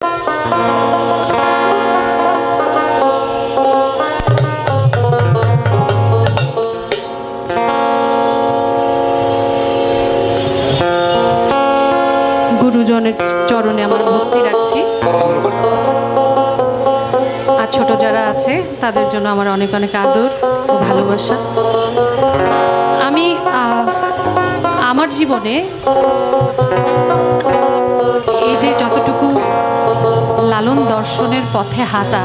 গুরুজনের চরণে আমার ভক্তি রাখছি। আর ছোট যারা আছে তাদের জন্য আমার অনেক অনেক আদর ও ভালোবাসা। আমি আমার জীবনে এই যে যতটুকু লালন দর্শনের পথে হাঁটা,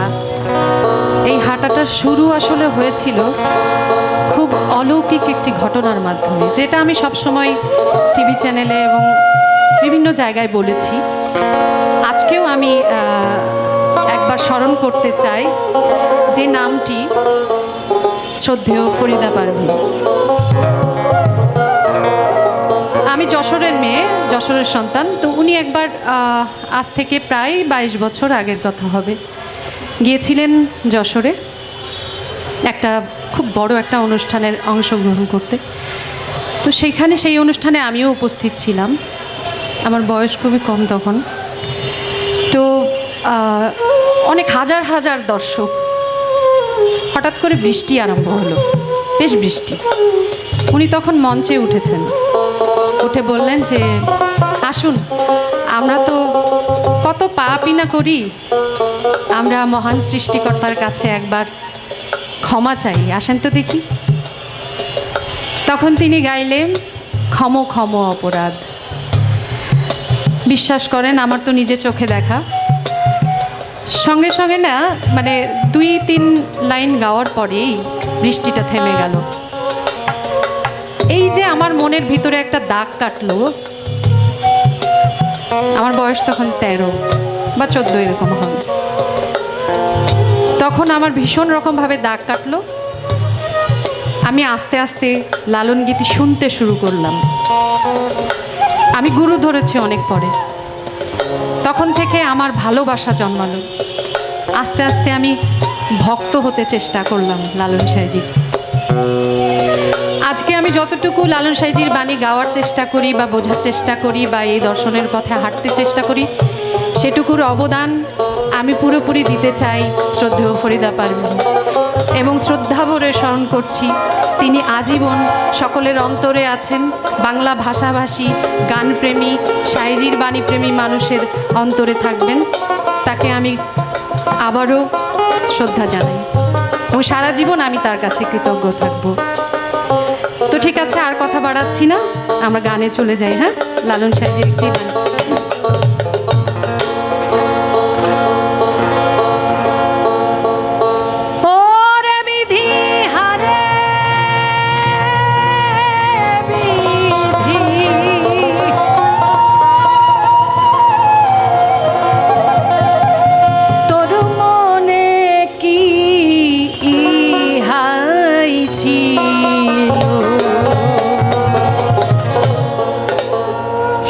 এই হাঁটাটা শুরু আসলে হয়েছিল খুব অলৌকিক একটি ঘটনার মাধ্যমে, যেটা আমি সবসময় টিভি চ্যানেলে এবং বিভিন্ন জায়গায় বলেছি। আজকেও আমি একবার স্মরণ করতে চাই যে নামটি শ্রদ্ধেয় ফরিদা পারভীন। আমি যশোরের মেয়ে, যশোরের সন্তান। তো উনি একবার আজ থেকে প্রায় 22 বছর আগের কথা হবে, গিয়েছিলেন যশোরে একটা খুব বড় একটা অনুষ্ঠানের অংশগ্রহণ করতে। তো সেইখানে সেই অনুষ্ঠানে আমিও উপস্থিত ছিলাম। আমার বয়স খুবই কম তখন। তো অনেক হাজার হাজার দর্শক। হঠাৎ করে বৃষ্টি আরম্ভ হলো, বেশ বৃষ্টি। উনি তখন মঞ্চে উঠেছেন, উঠে বললেন যে আসুন, আমরা তো কত পাপই না করি, আমরা মহান সৃষ্টিকর্তার কাছে একবার ক্ষমা চাই, আসেন তো দেখি। তখন তিনি গাইলেন ক্ষম ক্ষম অপরাধ। বিশ্বাস করেন, আমার তো নিজে চোখে দেখা। সঙ্গে সঙ্গে না, মানে 2-3 লাইন গাওয়ার পরেই বৃষ্টিটা থেমে গেল। এই যে আমার মনের ভিতরে একটা দাগ কাটলো। আমার বয়স তখন 13 বা 14 এরকম হবে। তখন আমার ভীষণ রকমভাবে দাগ কাটলো। আমি আস্তে আস্তে লালন গীতি শুনতে শুরু করলাম। আমি গুরু ধরেছি অনেক পরে। তখন থেকে আমার ভালোবাসা জন্মালো। আস্তে আস্তে আমি ভক্ত হতে চেষ্টা করলাম লালন সাঁইজির। আজকে আমি যতটুকু লালন সাঁইজির বাণী গাওয়ার চেষ্টা করি বা বোঝার চেষ্টা করি বা এই দর্শনের পথে হাঁটতে চেষ্টা করি, সেটুকুর অবদান আমি পুরোপুরি দিতে চাই শ্রদ্ধেয় ফরিদা পারভীন। এবং শ্রদ্ধা ভরে স্মরণ করছি, তিনি আজীবন সকলের অন্তরে আছেন। বাংলা ভাষাভাষী, গানপ্রেমী, সাঁইজির বাণীপ্রেমী মানুষের অন্তরে থাকবেন। তাকে আমি আবারও শ্রদ্ধা জানাই এবং সারা জীবন আমি তার কাছে কৃতজ্ঞ থাকব। তো ঠিক আছে, আর কথা বাড়াচ্ছি না, আমরা গানে চলে যাই। হ্যাঁ, লালন সাঁইজির একটি গান।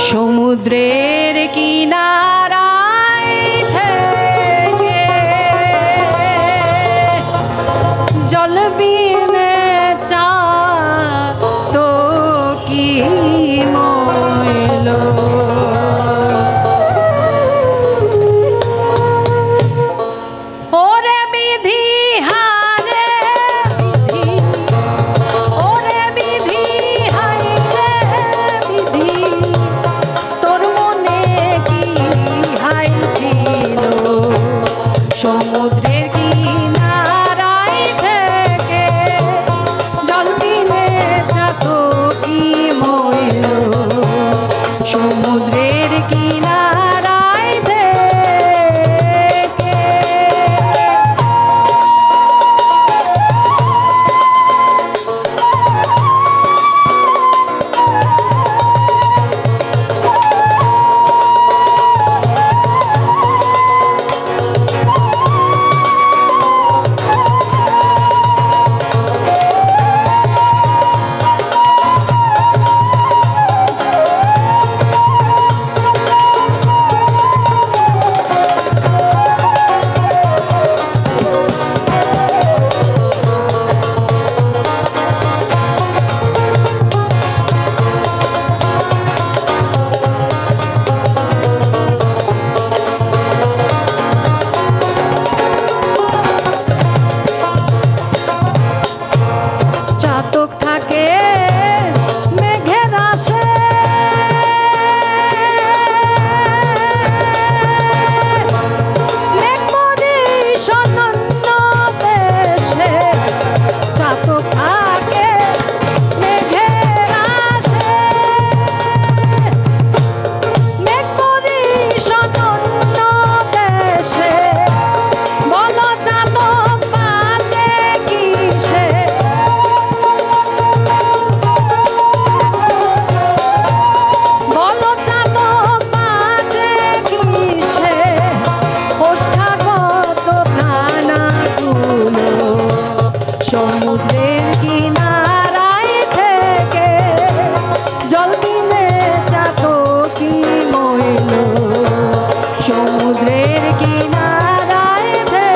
সমুদ্রের কিনারায় থেকে জল বিনে চা তো কি মইল, ওরে বিধি হারে বিধি, ওরে বিধি হায় রে বিধি, সমুদ্রের কিনারায় থেকে জল বিনে যাত কি মইল, সমুদ্রের কিনারায় থেকে। কিনারায় থেকে।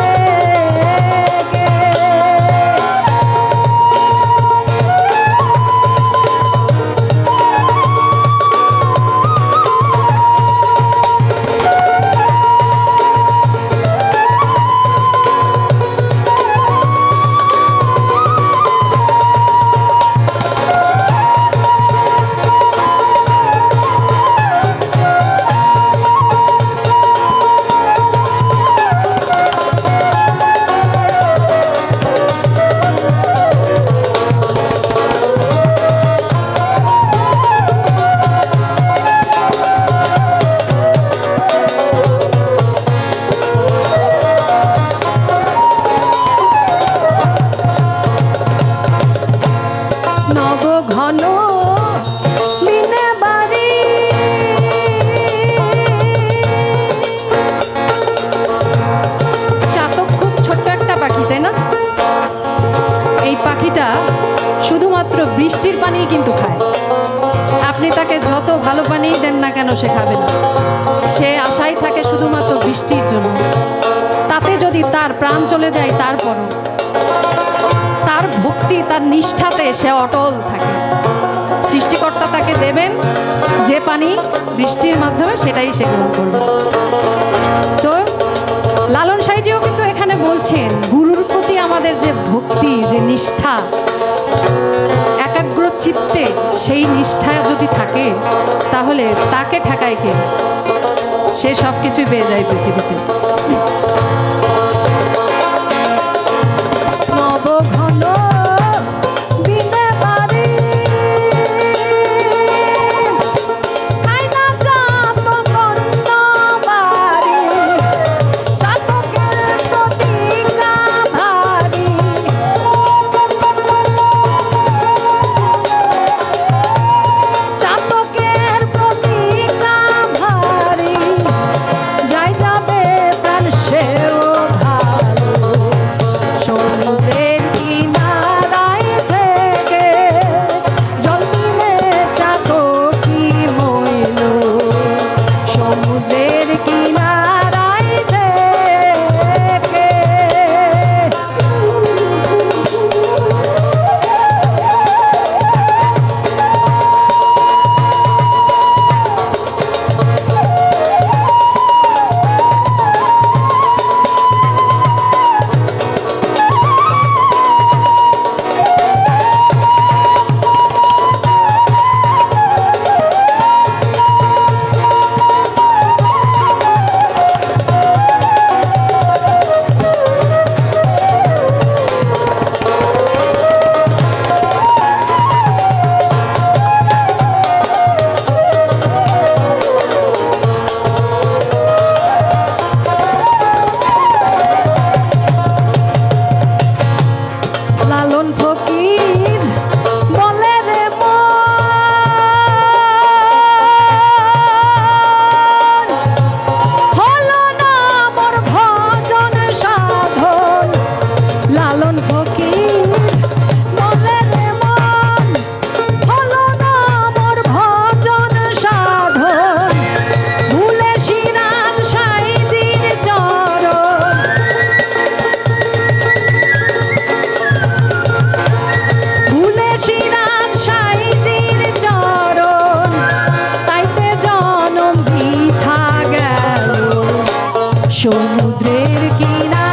ঘন মিনে বাড়ি চাতক খুব ছোট্ট একটা পাখি, তাই না? এই পাখিটা শুধুমাত্র বৃষ্টির পানি কিন্তু খায়। আপনি তাকে যত ভালো পানি দেন না কেন সে খাবে না। সে আশায় থাকে শুধুমাত্র বৃষ্টির জন্য। তাতে যদি তার প্রাণ চলে যায় তারপরও তার ভক্তি, তার নিষ্ঠাতে সে অটল থাকে। সৃষ্টিকর্তা তাকে দেবেন যে পানি বৃষ্টির মাধ্যমে, সেটাই সে গ্রহণ করবে। তো লালন সাঁইজিও কিন্তু এখানে বলছেন গুরুর প্রতি আমাদের যে ভক্তি, যে নিষ্ঠা, একাগ্র চিত্তে সেই নিষ্ঠা যদি থাকে তাহলে তাকে ঠেকায় কে? সে সব কিছুই পেয়ে যায় পৃথিবীতে। নবঘন বিনে বাড়ি খাইনা চাতক অন্য বাড়ি, চাতকের প্রতিজ্ঞা ভারী। চাতকের প্রতিজ্ঞা ভারী, যাই যাবে প্রাণ সেও ভালো। সমুদ্রের কিনারায় থেকে জল দিলে চাতকি মইল। সমুদ্রের কিনারায় থেকে লালন ফকির বলে রে মন, হলো না মোর ভজন সাধন। লালন ফকির বলে রে মন, হলো না মোর ভজন সাধন। ভুলে সিরাজ সাঁইজির চরণ, ভুলে সিরাজ সাঁইজির চরণ, তাইতে জনম বৃথা গেল। সমুদ্রের কিনারা